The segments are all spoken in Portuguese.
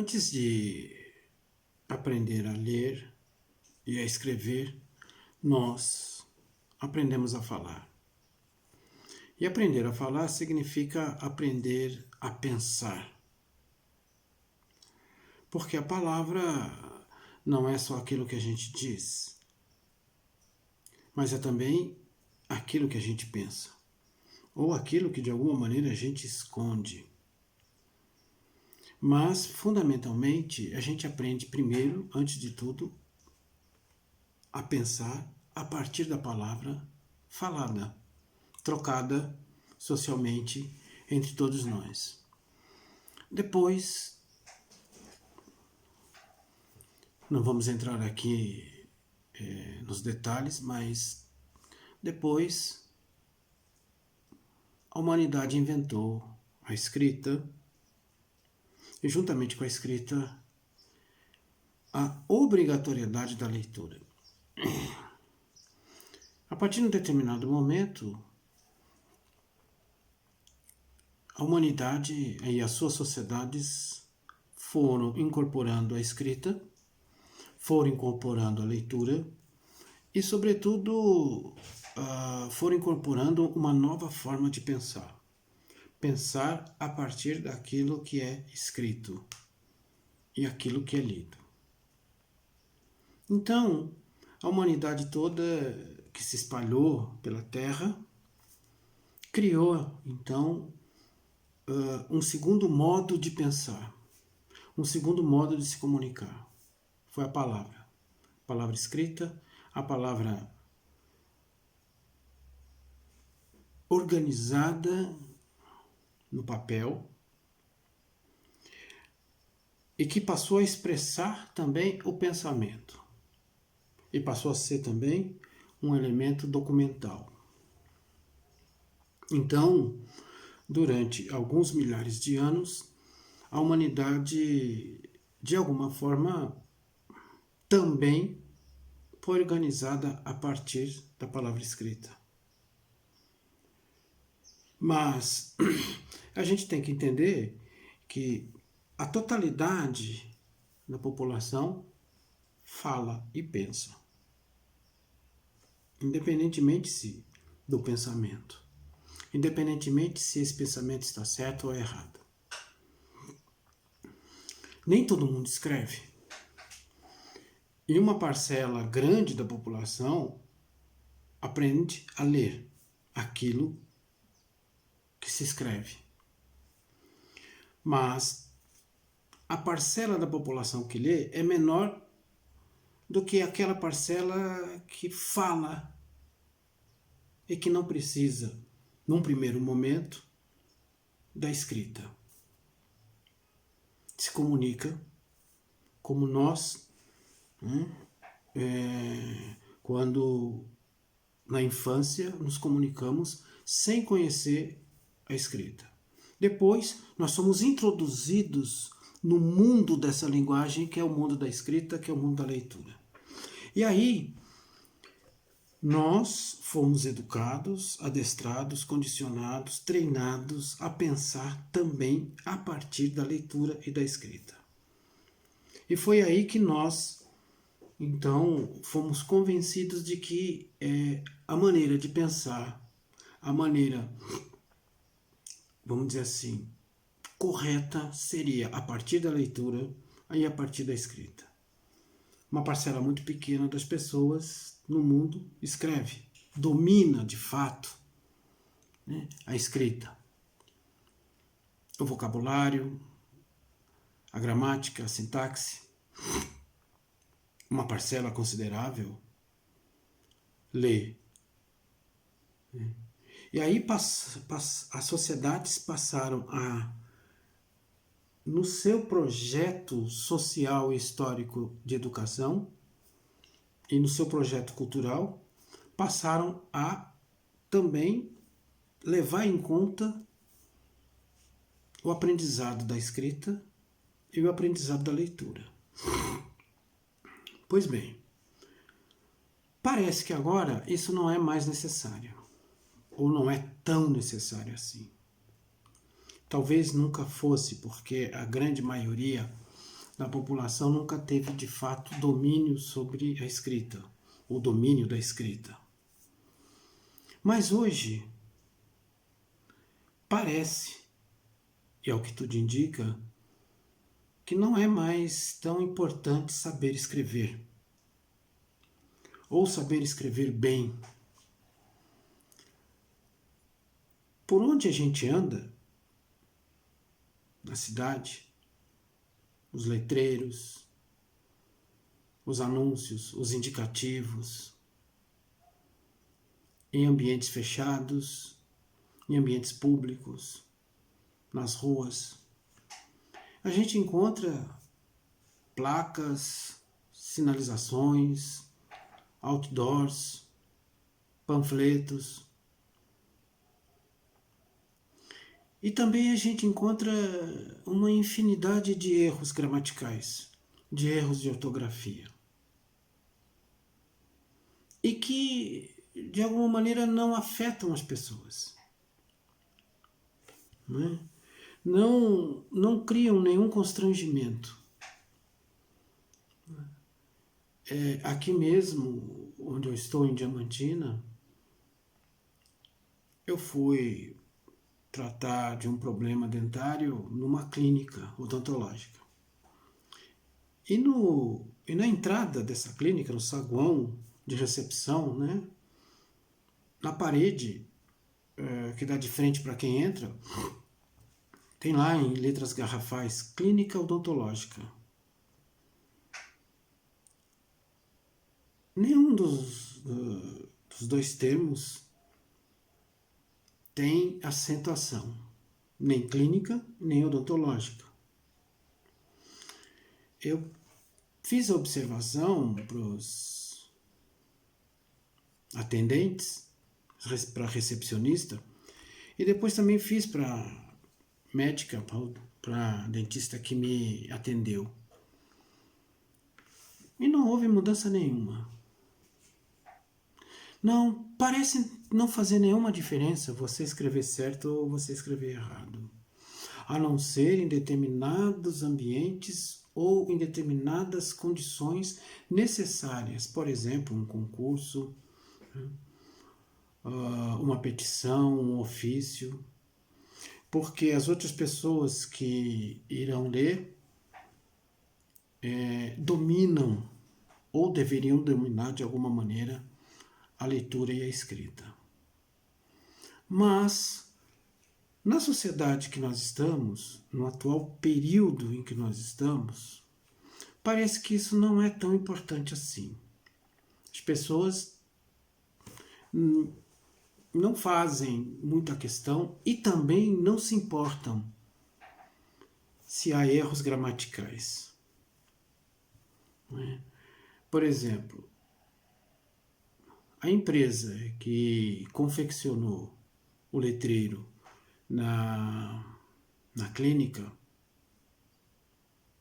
Antes de aprender a ler e a escrever, nós aprendemos a falar. E aprender a falar significa aprender a pensar. Porque a palavra não é só aquilo que a gente diz, mas é também aquilo que a gente pensa, ou aquilo que de alguma maneira a gente esconde. Mas, fundamentalmente, a gente aprende primeiro, antes de tudo, a pensar a partir da palavra falada, trocada socialmente entre todos nós. Depois, não vamos entrar aqui nos detalhes, mas depois a humanidade inventou a escrita e, juntamente com a escrita, a obrigatoriedade da leitura. A partir de um determinado momento, a humanidade e as suas sociedades foram incorporando a escrita, foram incorporando a leitura e, sobretudo, foram incorporando uma nova forma de pensar. Pensar a partir daquilo que é escrito e aquilo que é lido. Então, a humanidade toda que se espalhou pela Terra criou, então, um segundo modo de pensar, um segundo modo de se comunicar. Foi a palavra escrita, a palavra organizada no papel e que passou a expressar também o pensamento e passou a ser também um elemento documental. Então, durante alguns milhares de anos, a humanidade, de alguma forma, também foi organizada a partir da palavra escrita. Mas a gente tem que entender que a totalidade da população fala e pensa, independentemente do pensamento, independentemente se esse pensamento está certo ou errado. Nem todo mundo escreve. E uma parcela grande da população aprende a ler aquilo que se escreve. Mas a parcela da população que lê é menor do que aquela parcela que fala e que não precisa, num primeiro momento, da escrita. Se comunica como nós, quando na infância nos comunicamos sem conhecer a escrita. Depois, nós somos introduzidos no mundo dessa linguagem, que é o mundo da escrita, que é o mundo da leitura. E aí, nós fomos educados, adestrados, condicionados, treinados a pensar também a partir da leitura e da escrita. E foi aí que nós, então, fomos convencidos de que a maneira de pensar, a maneira, vamos dizer assim, correta seria a partir da leitura e a partir da escrita. Uma parcela muito pequena das pessoas no mundo escreve, domina de fato, a escrita, o vocabulário, a gramática, a sintaxe. Uma parcela considerável lê. E aí as sociedades passaram a, no seu projeto social e histórico de educação e no seu projeto cultural, passaram a também levar em conta o aprendizado da escrita e o aprendizado da leitura. Pois bem, parece que agora isso não é mais necessário, ou não é tão necessário assim. Talvez nunca fosse, porque a grande maioria da população nunca teve de fato domínio sobre a escrita, o domínio da escrita. Mas hoje parece, e ao que tudo indica, que não é mais tão importante saber escrever, ou saber escrever bem. Por onde a gente anda, na cidade, os letreiros, os anúncios, os indicativos, em ambientes fechados, em ambientes públicos, nas ruas, a gente encontra placas, sinalizações, outdoors, panfletos. E também a gente encontra uma infinidade de erros gramaticais, de erros de ortografia. E que, de alguma maneira, não afetam as pessoas. Não criam nenhum constrangimento. Aqui mesmo, onde eu estou, em Diamantina, eu fui tratar de um problema dentário numa clínica odontológica. E na entrada dessa clínica, no saguão de recepção, né, na parede que dá de frente para quem entra, tem lá em letras garrafais, Clínica Odontológica. Nenhum dos dois termos tem acentuação, nem clínica, nem odontológica. Eu fiz a observação para os atendentes, para a recepcionista, e depois também fiz para a médica, para a dentista que me atendeu. E não houve mudança nenhuma. Não, parece não fazer nenhuma diferença você escrever certo ou você escrever errado. A não ser em determinados ambientes ou em determinadas condições necessárias. Por exemplo, um concurso, uma petição, um ofício. Porque as outras pessoas que irão ler dominam ou deveriam dominar de alguma maneira a leitura e a escrita. Mas, na sociedade que nós estamos, no atual período em que nós estamos, parece que isso não é tão importante assim. As pessoas não fazem muita questão e também não se importam se há erros gramaticais. Por exemplo, a empresa que confeccionou o letreiro na clínica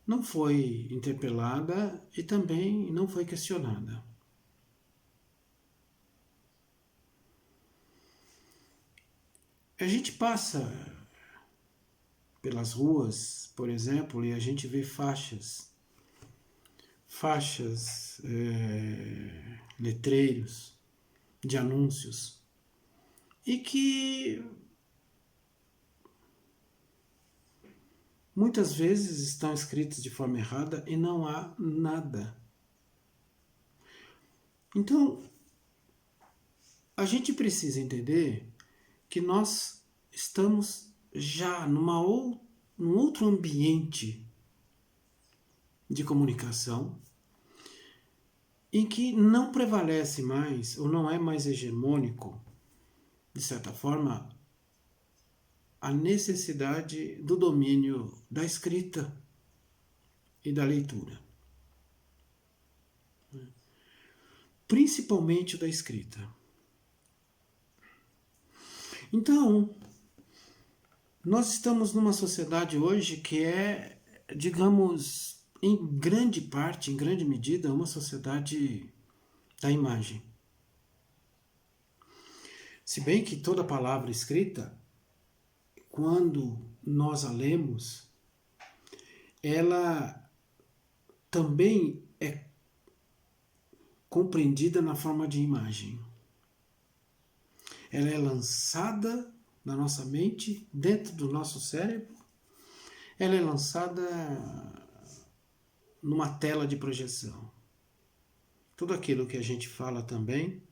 não foi interpelada e também não foi questionada. A gente passa pelas ruas, por exemplo, e a gente vê faixas, letreiros de anúncios, e que muitas vezes estão escritos de forma errada e não há nada. Então, a gente precisa entender que nós estamos já num outro ambiente de comunicação em que não prevalece mais, ou não é mais hegemônico, de certa forma, a necessidade do domínio da escrita e da leitura. Principalmente o da escrita. Então, nós estamos numa sociedade hoje que é, digamos, em grande parte, em grande medida, uma sociedade da imagem. Se bem que toda palavra escrita, quando nós a lemos, ela também é compreendida na forma de imagem. Ela é lançada na nossa mente, dentro do nosso cérebro. Ela é lançada numa tela de projeção. Tudo aquilo que a gente fala também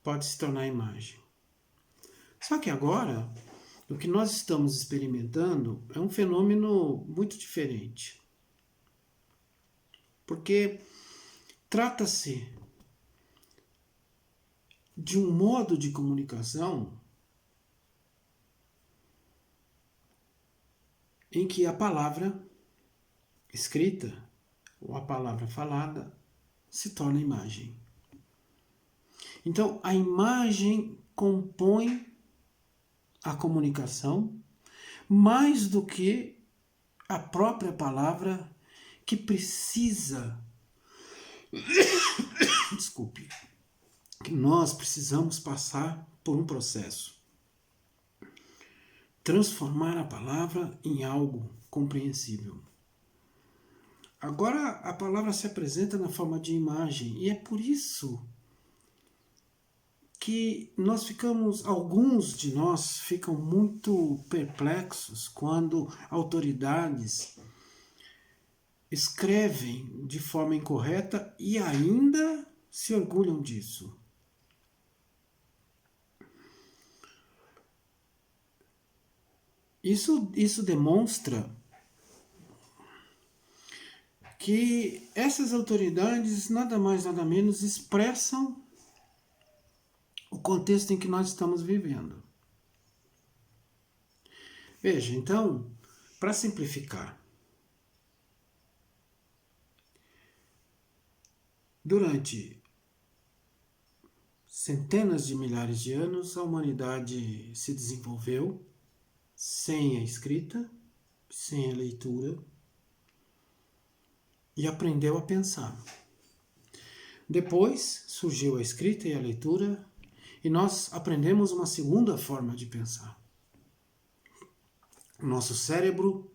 pode se tornar imagem. Só que agora, o que nós estamos experimentando é um fenômeno muito diferente. Porque trata-se de um modo de comunicação em que a palavra escrita ou a palavra falada se torna imagem. Então, a imagem compõe a comunicação mais do que a própria palavra, que precisa, desculpe, que nós precisamos passar por um processo. Transformar a palavra em algo compreensível. Agora a palavra se apresenta na forma de imagem, e é por isso que alguns de nós ficam muito perplexos quando autoridades escrevem de forma incorreta e ainda se orgulham disso. Isso demonstra que essas autoridades nada mais nada menos expressam o contexto em que nós estamos vivendo. Veja, então, para simplificar, durante centenas de milhares de anos, a humanidade se desenvolveu sem a escrita, sem a leitura, e aprendeu a pensar. Depois surgiu a escrita e a leitura, e nós aprendemos uma segunda forma de pensar. O nosso cérebro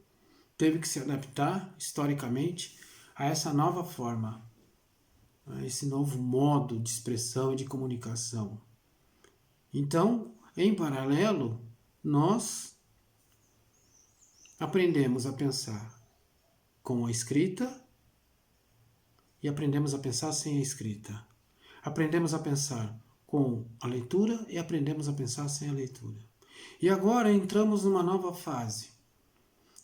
teve que se adaptar, historicamente, a essa nova forma, a esse novo modo de expressão e de comunicação. Então, em paralelo, nós aprendemos a pensar com a escrita e aprendemos a pensar sem a escrita. Aprendemos a pensar com a leitura e aprendemos a pensar sem a leitura. E agora entramos numa nova fase,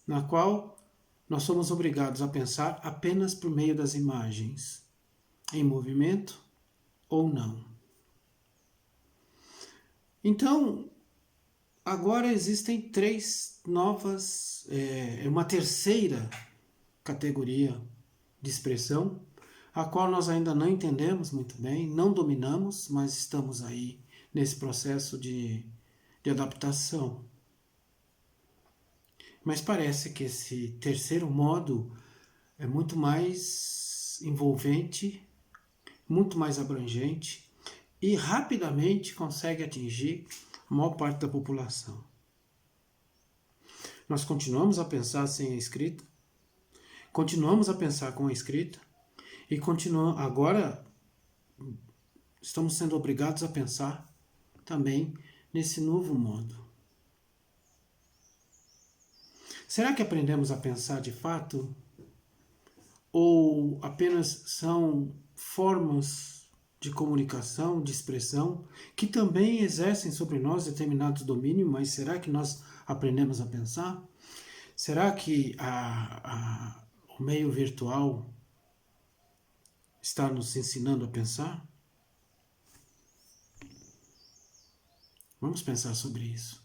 na qual nós somos obrigados a pensar apenas por meio das imagens, em movimento ou não. Então, agora existem uma terceira categoria de expressão, a qual nós ainda não entendemos muito bem, não dominamos, mas estamos aí nesse processo de adaptação. Mas parece que esse terceiro modo é muito mais envolvente, muito mais abrangente e rapidamente consegue atingir a maior parte da população. Nós continuamos a pensar sem a escrita, continuamos a pensar com a escrita e agora estamos sendo obrigados a pensar também nesse novo modo. Será que aprendemos a pensar de fato? Ou apenas são formas de comunicação, de expressão, que também exercem sobre nós determinados domínios, mas será que nós aprendemos a pensar? Será que o meio virtual está nos ensinando a pensar? Vamos pensar sobre isso.